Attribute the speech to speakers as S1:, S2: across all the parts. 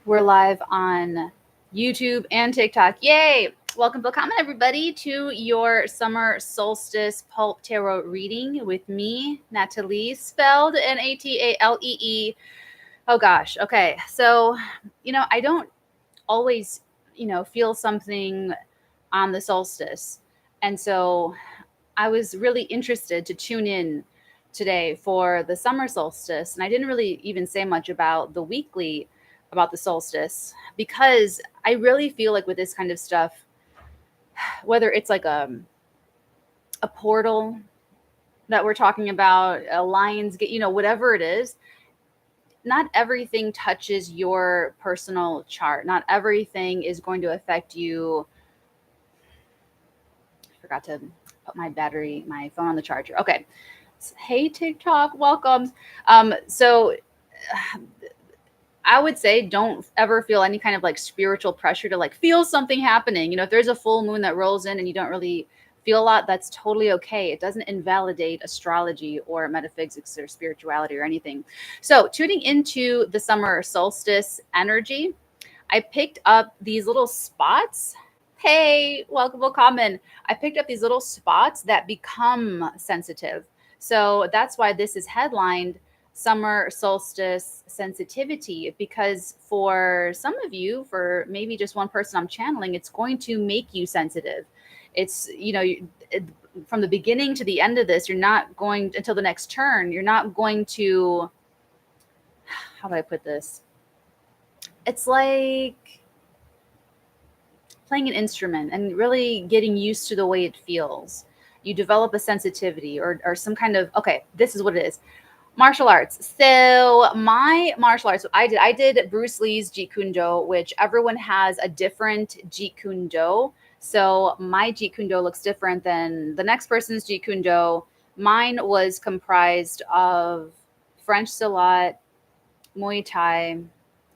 S1: We're live on YouTube and TikTok. Yay! Welcome, welcome everybody to your summer solstice pulp tarot reading with me, Natalie, spelled Natalee. Oh gosh. Okay. So, I don't always, feel something on the solstice. And so I was really interested to tune in today for the summer solstice. And I didn't really even say much about the weekly about the solstice because I really feel like with this kind of stuff, whether it's like a portal that we're talking about, a lion's gate, whatever it is, not everything touches your personal chart. Not everything is going to affect you. I forgot to put my phone on the charger. Okay. Hey TikTok, welcome. So I would say don't ever feel any kind of like spiritual pressure to like feel something happening. If there's a full moon that rolls in and you don't really feel a lot, that's totally okay. It doesn't invalidate astrology or metaphysics or spirituality or anything. So, tuning into the summer solstice energy, I picked up these little spots. Hey, welcome, common. I picked up these little spots that become sensitive. So that's why this is headlined Summer Solstice Sensitivity, because for some of you, for maybe just one person I'm channeling, it's going to make you sensitive. It's, from the beginning to the end of this, you're not going until the next turn, you're not going to, how do I put this? It's like playing an instrument and really getting used to the way it feels. You develop a sensitivity or some kind of, okay, this is what it is. Martial arts. So my martial arts, I did Bruce Lee's Jeet Kune Do, which everyone has a different Jeet Kune Do. So my Jeet Kune Do looks different than the next person's Jeet Kune Do. Mine was comprised of French Silat, Muay Thai,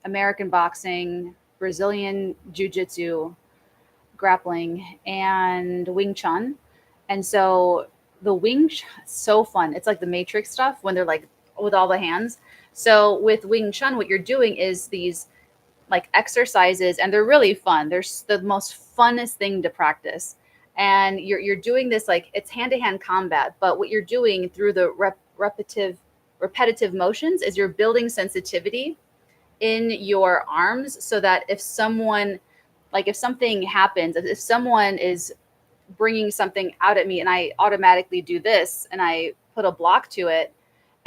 S1: American boxing, Brazilian Jiu-Jitsu, grappling, and Wing Chun. And so the so fun. It's like the Matrix stuff when they're like with all the hands. So with Wing Chun, what you're doing is these like exercises, and they're really fun. They're the most funnest thing to practice. And you're doing this like it's hand to hand combat, but what you're doing through the repetitive motions is you're building sensitivity in your arms so that if someone like if something happens, if someone is bringing something out at me and I automatically do this and I put a block to it,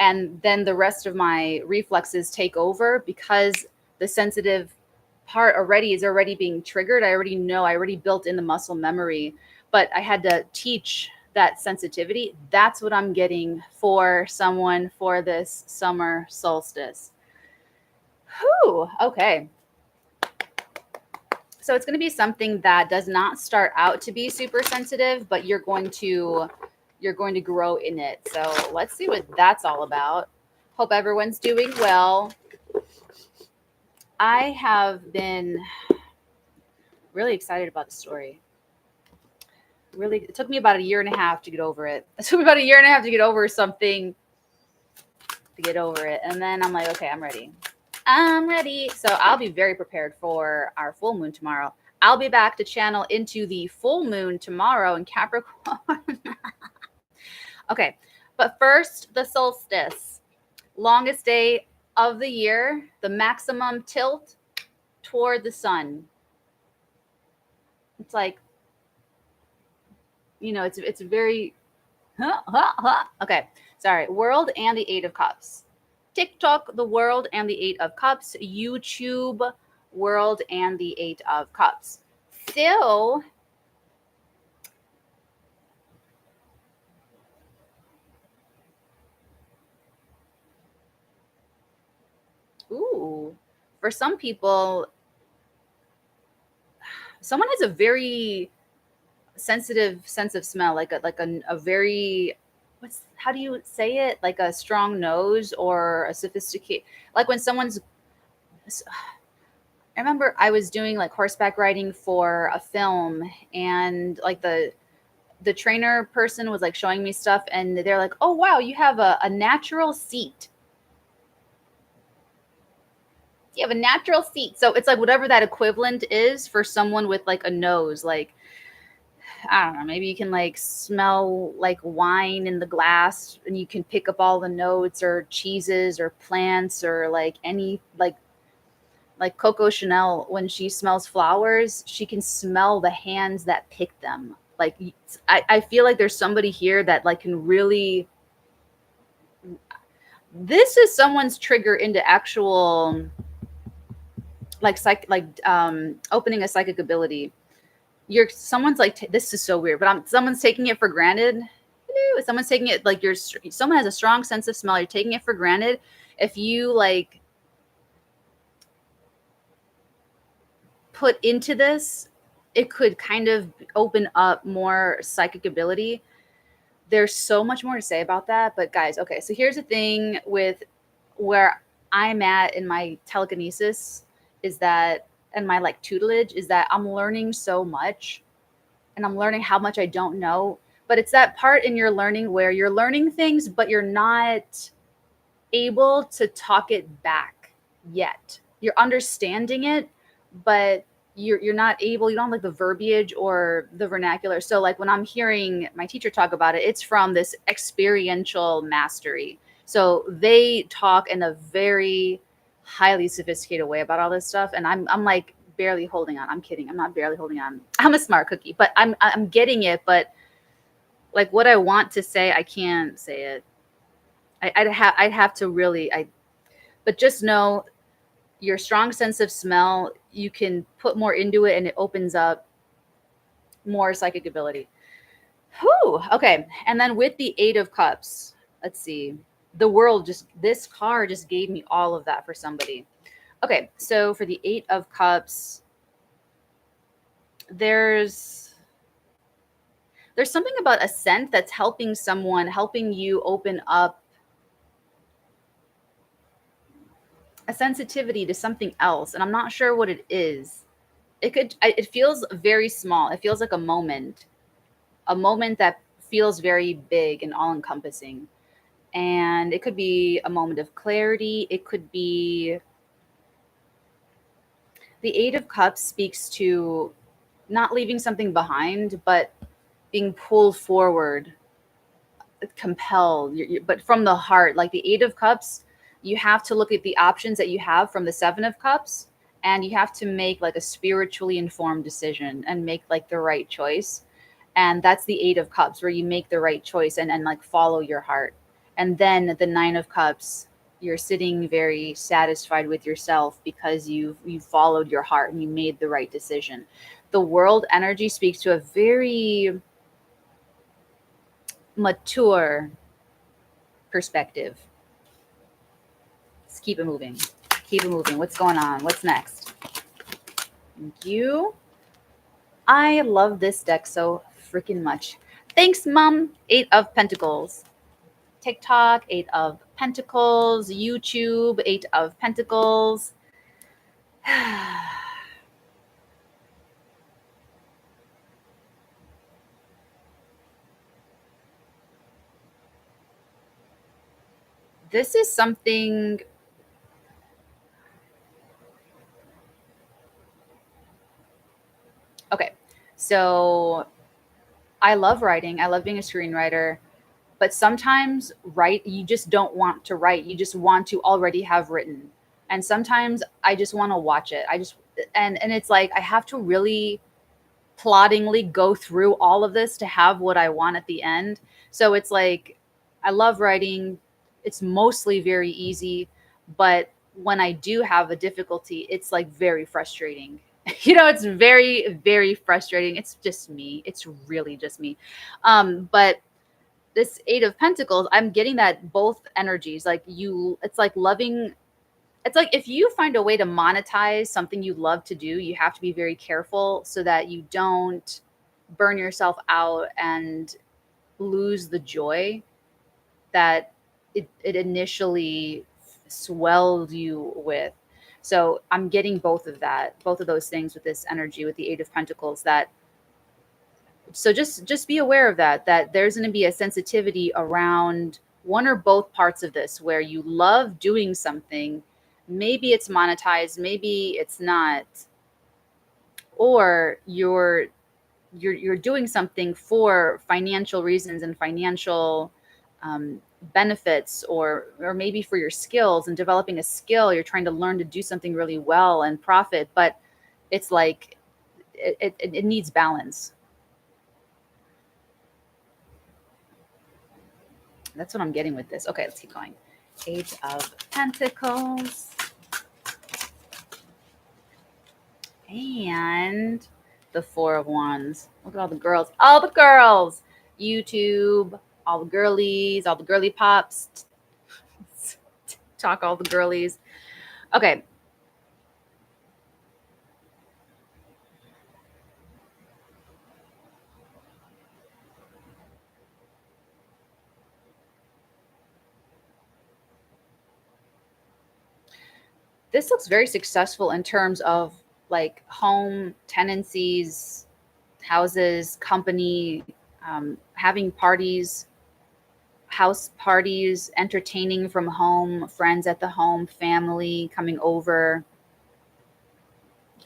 S1: and then the rest of my reflexes take over because the sensitive part is already being triggered. I already know, I already built in the muscle memory, but I had to teach that sensitivity. That's what I'm getting for someone for this summer solstice. Whew, okay. So it's going to be something that does not start out to be super sensitive, but you're going to grow in it. So let's see what that's all about. Hope everyone's doing well. I have been really excited about the story. Really, it took me about a year and a half to get over it. It took me about a year and a half to get over something, And then I'm like, okay, I'm ready. So I'll be very prepared for our full moon tomorrow. I'll be back to channel into the full moon tomorrow in Capricorn. Okay, but first, the solstice. Longest day of the year, the maximum tilt toward the sun. It's like, it's very, okay, sorry. World and the Eight of Cups. TikTok, the World and the Eight of Cups. YouTube, World and the Eight of Cups. So, ooh, for some people, someone has a very sensitive sense of smell, like a very, how do you say it? Like a strong nose or a sophisticated, like when someone's, I remember I was doing like horseback riding for a film, and like the trainer person was like showing me stuff, and they're like, oh wow, you have a natural seat. You have a natural seat. So it's like whatever that equivalent is for someone with like a nose, like I don't know, maybe you can like smell like wine in the glass and you can pick up all the notes or cheeses or plants or like any like Coco Chanel when she smells flowers, she can smell the hands that pick them. Like I feel like there's somebody here that like can really this is someone's trigger into actual like opening a psychic ability. You're someone's like this is so weird, but someone's taking it for granted. Hello, someone's taking it like someone has a strong sense of smell. You're taking it for granted. If you like put into this, it could kind of open up more psychic ability. There's so much more to say about that, but guys, okay, so here's the thing with where I'm at in my telekinesis is that and my like tutelage is that I'm learning so much and I'm learning how much I don't know. But it's that part in your learning where you're learning things, but you're not able to talk it back yet. You're understanding it, but you're not able, you don't have like the verbiage or the vernacular. So like when I'm hearing my teacher talk about it, it's from this experiential mastery. So they talk in a very highly sophisticated way about all this stuff. And I'm like barely holding on. I'm kidding. I'm not barely holding on. I'm a smart cookie, but I'm getting it. But like what I want to say, I can't say it. I'd have to really but just know your strong sense of smell, you can put more into it and it opens up more psychic ability. Whew. Okay. And then with the Eight of Cups, let's see. The world just this card just gave me all of that for somebody. Okay, so for the Eight of Cups, there's something about a scent that's helping someone, helping you open up a sensitivity to something else, and I'm not sure what it is. It feels very small. It feels like a moment that feels very big and all encompassing. And it could be a moment of clarity. It could be the Eight of Cups speaks to not leaving something behind, but being pulled forward, compelled, but from the heart. Like the Eight of Cups, you have to look at the options that you have from the Seven of Cups, and you have to make like a spiritually informed decision and make like the right choice. And that's the Eight of Cups, where you make the right choice and like follow your heart. And then the Nine of Cups, you're sitting very satisfied with yourself because you've followed your heart and you made the right decision. The world energy speaks to a very mature perspective. Let's keep it moving. Keep it moving. What's going on? What's next? Thank you. I love this deck so freaking much. Thanks, Mom. Eight of Pentacles. TikTok, Eight of Pentacles. YouTube, Eight of Pentacles. This is something. Okay, so I love writing. I love being a screenwriter, but sometimes you just don't want to write. You just want to already have written. And sometimes I just want to watch it. And it's like I have to really ploddingly go through all of this to have what I want at the end. So it's like I love writing. It's mostly very easy, but when I do have a difficulty, it's like very frustrating. It's very, very frustrating. It's just me. It's really just me. But this Eight of Pentacles, I'm getting that both energies. It's like loving. It's like if you find a way to monetize something you love to do, you have to be very careful so that you don't burn yourself out and lose the joy that it initially swelled you with. So I'm getting both of those things with this energy with the Eight of Pentacles. So just be aware of that there's going to be a sensitivity around one or both parts of this where you love doing something Maybe it's monetized, maybe it's not, or you're doing something for financial reasons and financial benefits, or maybe for your skills and developing a skill. You're trying to learn to do something really well and profit, but it's like it needs balance. That's what I'm getting with this. Okay, let's keep going. Eight of Pentacles and the Four of Wands. Look at all the girls. All the girls. YouTube, all the girlies, all the girly pops. Talk all the girlies. Okay. This looks very successful in terms of like home tenancies, houses, company, having parties, house parties, entertaining from home, friends at the home, family coming over.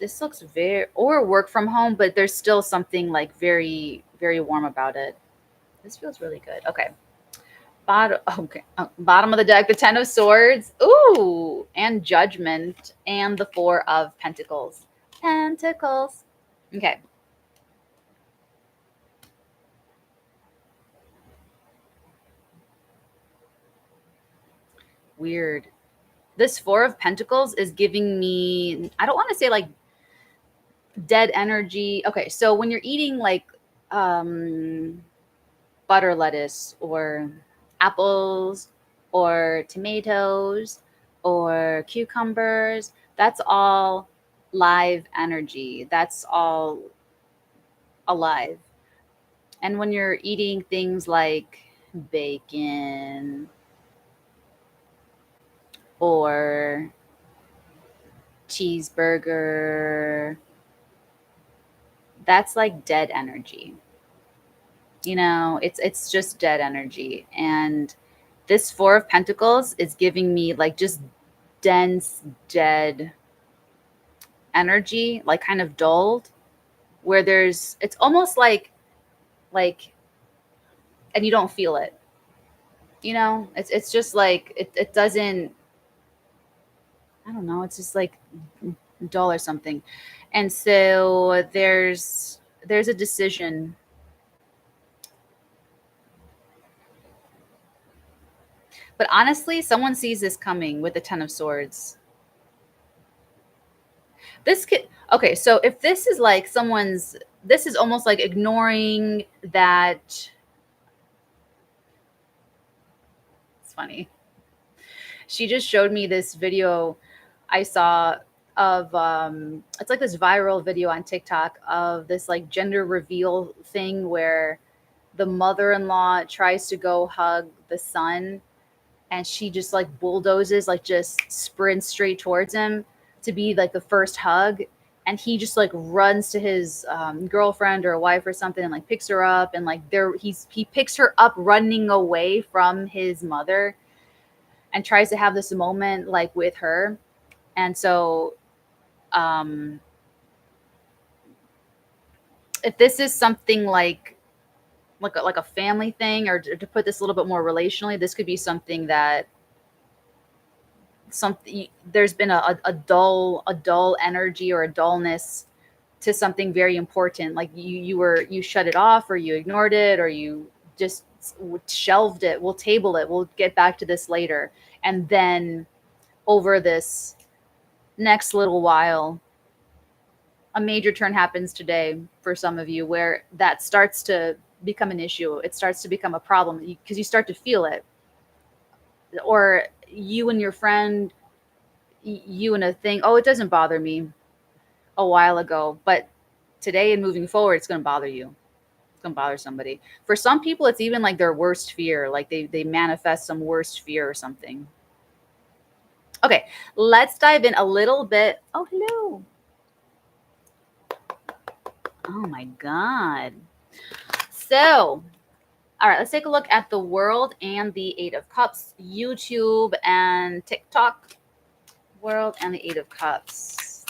S1: This looks very, or work from home, but there's still something like very, very warm about it. This feels really good. Okay. Bottom, okay. Bottom of the deck, the Ten of Swords. Ooh, and Judgment, and the Four of Pentacles. Pentacles. Okay. Weird. This Four of Pentacles is giving me, I don't want to say like dead energy. Okay, so when you're eating like um butter lettuce or apples or tomatoes or cucumbers, that's all live energy. That's all alive. And when you're eating things like bacon or cheeseburger, that's like dead energy. It's just dead energy. And this Four of Pentacles is giving me like just dense, dead energy, like kind of dulled, where it's almost like, and you don't feel it. It's just like it doesn't. I don't know. It's just like dull or something. And so there's a decision. But honestly, someone sees this coming with the Ten of Swords. This could, okay, so if this is like this is almost like ignoring that. It's funny. She just showed me this video I saw of it's like this viral video on TikTok of this like gender reveal thing where the mother-in-law tries to go hug the son, and she just like bulldozes, like just sprints straight towards him to be like the first hug. And he just like runs to his girlfriend or wife or something and like picks her up, and like he picks her up running away from his mother and tries to have this moment like with her. And so um if this is something like a family thing, or to put this a little bit more relationally, this could be something that something there's been a dull energy or a dullness to something very important. Like you shut it off, or you ignored it, or you just shelved it. We'll table it, we'll get back to this later. And then over this next little while, a major turn happens today for some of you, where that starts to become an issue. It starts to become a problem because you start to feel it. Or you and your friend, you and a thing, oh, it doesn't bother me a while ago, but today and moving forward, it's going to bother you. It's going to bother somebody. For some people, it's even like their worst fear. Like they manifest some worst fear or something. Okay, let's dive in a little bit. Oh, hello. Oh my God. So, all right, let's take a look at the World and the Eight of Cups, YouTube and TikTok. World and the Eight of Cups.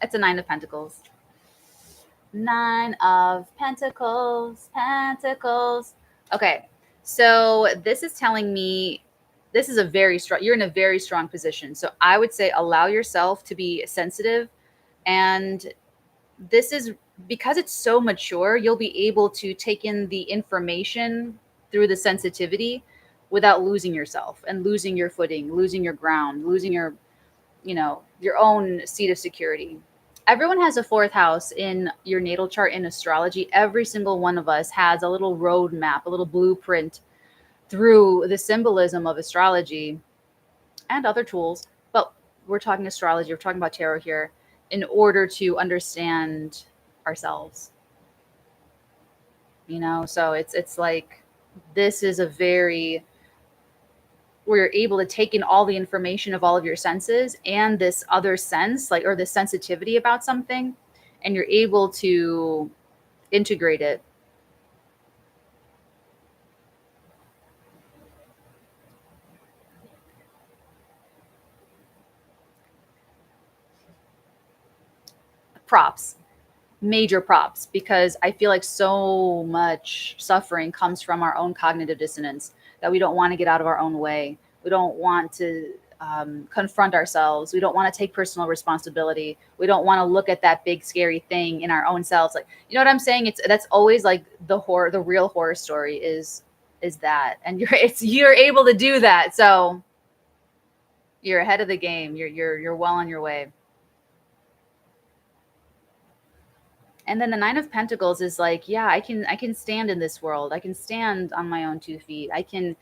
S1: It's a Nine of Pentacles. Nine of Pentacles, Pentacles. Okay, so this is telling me this is a very strong, you're in a very strong position. So I would say allow yourself to be sensitive. And this is because it's so mature, you'll be able to take in the information through the sensitivity without losing yourself and losing your footing, losing your ground, losing your, your own seat of security. Everyone has a fourth house in your natal chart in astrology. Every single one of us has a little roadmap, a little blueprint through the symbolism of astrology and other tools. But we're talking astrology, we're talking about tarot here, in order to understand ourselves. So it's like this is a very where you're able to take in all the information of all of your senses and this other sense, like, or the sensitivity about something, and you're able to integrate it. Props, major props, because I feel like so much suffering comes from our own cognitive dissonance that we don't want to get out of our own way. We don't want to confront ourselves. We don't want to take personal responsibility. We don't want to look at that big scary thing in our own selves. Like, you know what I'm saying? That's always like the real horror story is that, and you're able to do that. So you're ahead of the game. You're well on your way. And then the Nine of Pentacles is like, yeah, I can stand in this world. I can stand on my own 2 feet. I can,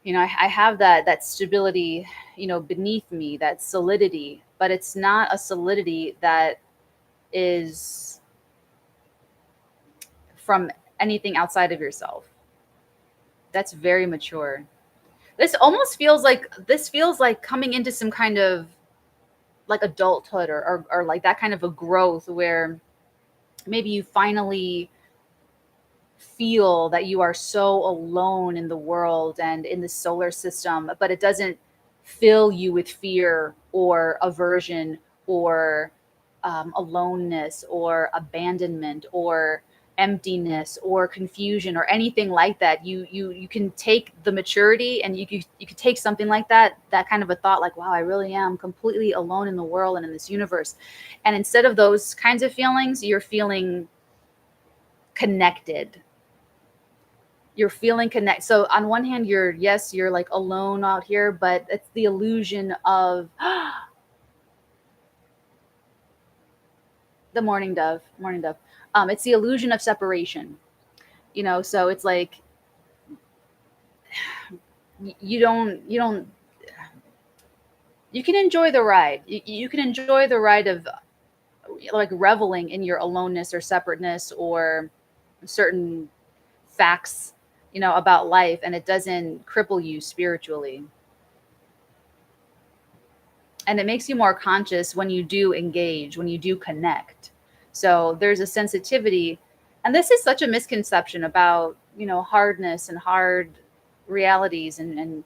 S1: I have that stability, beneath me, that solidity, but it's not a solidity that is from anything outside of yourself. That's very mature. This feels like coming into some kind of like adulthood, or like that kind of a growth where maybe you finally feel that you are so alone in the world and in the solar system, but it doesn't fill you with fear or aversion or aloneness or abandonment or emptiness or confusion or anything like that. You can take the maturity, and you could take something like that kind of a thought, like, wow, I really am completely alone in the world and in this universe. And instead of those kinds of feelings, you're feeling connected. You're feeling connect. So on one hand, you're like alone out here, but it's the illusion of the mourning dove. It's the illusion of separation. So it's like you don't you can enjoy the ride. You can enjoy the ride of like reveling in your aloneness or separateness or certain facts, about life, and it doesn't cripple you spiritually. And it makes you more conscious when you do engage, when you do connect. So there's a sensitivity. And this is such a misconception about, hardness and hard realities. And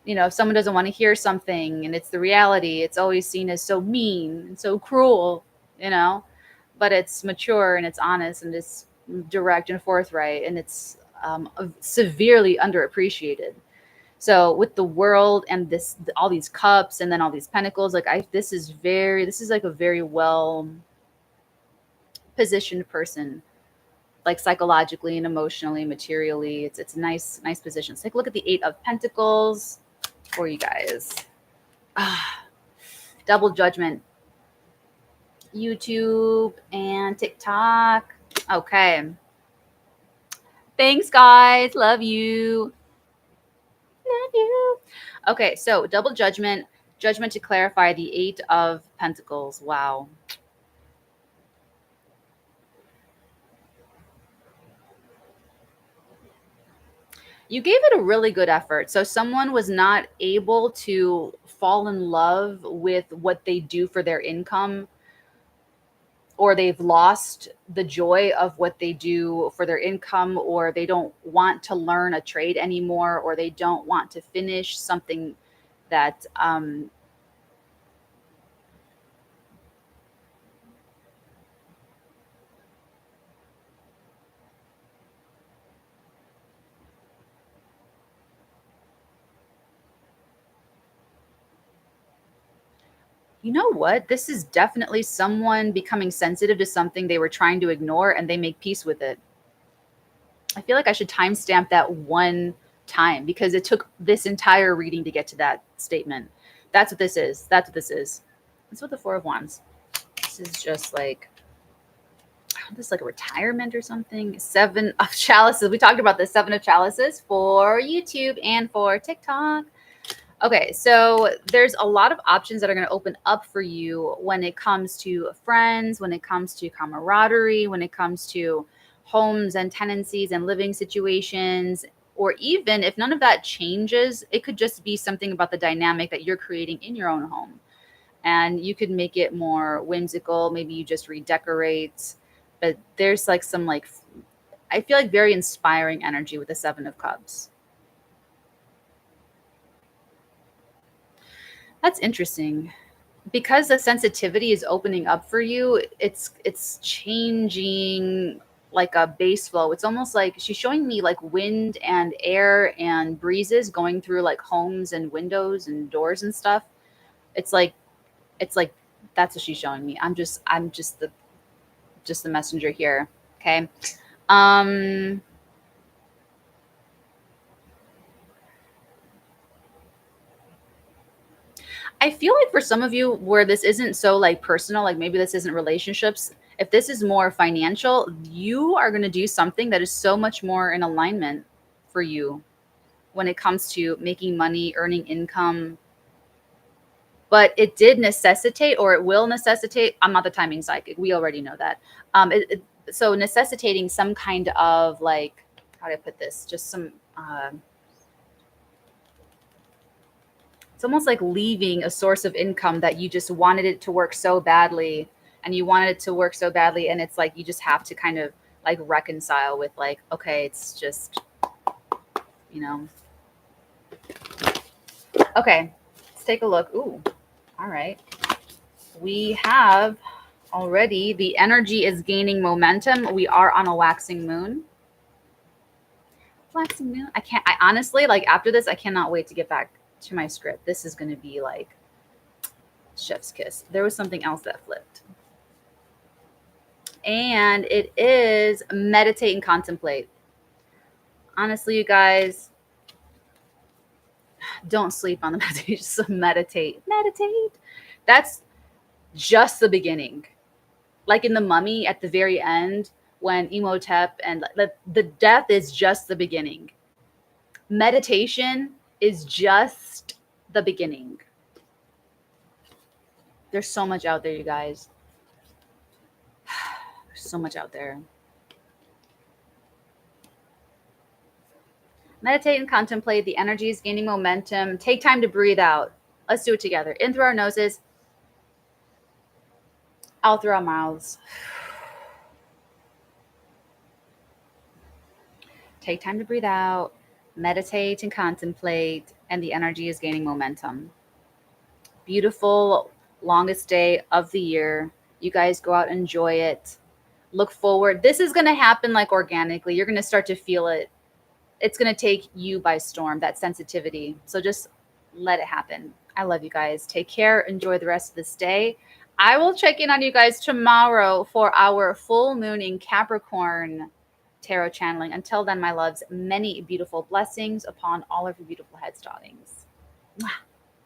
S1: if someone doesn't want to hear something and it's the reality, it's always seen as so mean and so cruel, you know, but it's mature and it's honest and it's direct and forthright, and it's severely underappreciated. So with the world and this, all these cups and then all these pentacles, like this is like a very well positioned person, like psychologically and emotionally, materially. It's a nice position. Let's take a look at the Eight of Pentacles for you guys. Double Judgment, YouTube and TikTok. Okay. Thanks, guys. Love you. Love you. Okay, so double judgment, judgment to clarify the Eight of Pentacles. Wow. You gave it a really good effort. So someone was not able to fall in love with what they do for their income, or they've lost the joy of what they do for their income, or they don't want to learn a trade anymore, or they don't want to finish something that you know what? This is definitely someone becoming sensitive to something they were trying to ignore and they make peace with it. I feel like I should timestamp that one time because it took this entire reading to get to that statement. That's what this is. That's what this is. That's what the Four of Wands. This is just like, this is like a retirement or something. Seven of Chalices. We talked about the Seven of Chalices for YouTube and for TikTok. Okay, so there's a lot of options that are going to open up for you when it comes to friends, when it comes to camaraderie, when it comes to homes and tenancies and living situations, or even if none of that changes, it could just be something about the dynamic that you're creating in your own home. And you could make it more whimsical. Maybe you just redecorate. But there's like some like, I feel like very inspiring energy with the Seven of Cups. That's interesting. Because the sensitivity is opening up for you, it's changing like a base flow. It's almost like she's showing me like wind and air and breezes going through like homes and windows and doors and stuff. It's like it's like that's what she's showing me. I'm just the messenger here. Okay. Um I feel like for some of you where this isn't so like personal, like maybe this isn't relationships, if this is more financial, you are going to do something that is so much more in alignment for you when it comes to making money, earning income. But it did necessitate, or it will necessitate. I'm not the timing psychic. We already know that. So necessitating some kind of like, how do I put this? Just some. It's almost like leaving a source of income that you just wanted it to work so badly, and you wanted it to work so badly, and it's like you just have to kind of like reconcile with like, okay, it's just, you know. Okay, let's take a look. Ooh, all right. We have already, the energy is gaining momentum. We are on a waxing moon. Waxing moon. I honestly, like after this, I cannot wait to get back to my script. This is going to be like chef's kiss. There was something else that flipped. And it is meditate and contemplate. Honestly, you guys, don't sleep on the meditation. Just meditate. Meditate. That's just the beginning. Like in The Mummy at the very end, when Imhotep and the death is just the beginning. Meditation is just the beginning. There's so much out there, you guys. There's so much out there. Meditate and contemplate. The energy is gaining momentum. Take time to breathe out. Let's do it together. In through our noses, out through our mouths. Take time to breathe out. Meditate and contemplate. And the energy is gaining momentum. Beautiful, longest day of the year. You guys go out and enjoy it. Look forward. This is going to happen like organically. You're going to start to feel it. It's going to take you by storm, that sensitivity. So just let it happen. I love you guys. Take care. Enjoy the rest of this day. I will check in on you guys tomorrow for our full moon in Capricorn tarot channeling. Until then, my loves, many beautiful blessings upon all of your beautiful headstockings. Mwah.